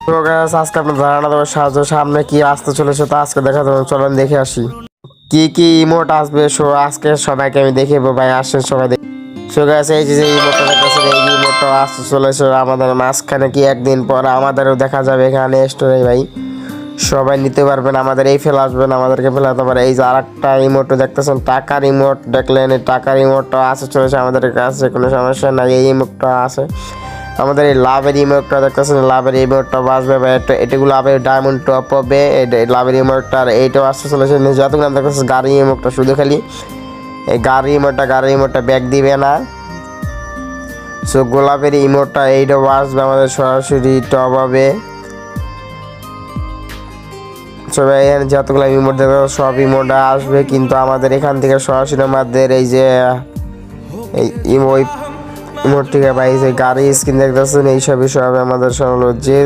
তো guys, আজকে আপনার ধারণা দেওয়ার সাহায্য সামনে কি আসতে চলেছে তা আজকে দেখা যাবে। চলেন দেখে আসি কি কি ইমোট আসবে। সো আজকে সবাইকে আমি দেখাবো ভাই, আসেন সবাই দেখি। সো গাইস, এই যে ইমোটটা দেখতেছেন, এই ইমোটটা আসতে চলেছে আমাদের মাঝখানে কি একদিন পর আমাদেরও দেখা যাবে এখানে স্টোরে ভাই। সবাই নিতে পারবেন, আমাদের এই ফেলা আসবেন, আমাদেরকে ফেলাতে পারে। এই যে আরেকটা ইমোট দেখতেছেন, টাকার ইমোট দেখলেন, এই টাকার ইমোটটা আসতে চলেছে আমাদের কাছে, কোনো সমস্যা নাই। এই ইমোটটা আছে আমাদের, এই লাভের ইমোটটা দেখতেছেন, লাভের ইমোটটা বাঁচবে ভাই। এটাগুলো লাভের ডায়মন্ড টপ হবে, লাভের ইমোটটার এইটাও আসতে চলেছে। যতগুলো দেখতেছেন গাড়ি ইমোটটা, শুধু খালি এই গাড়ি ইমোটটা ব্যাক দিবে না। সো গোলাপের ইমোটটা এইটাও আসবে আমাদের সরাসরি টপ হবে। সবাই এখানে যতগুলো ইমোট দেখো সব ইমোটটা আসবে, কিন্তু আমাদের এখান থেকে সরাসরি আমাদের এই যে এই ইমোট থেকে ভাই যে গাড়ি স্ক্রিন দেখতেছেন, এইসব বিষয় হবে আমাদের সব যে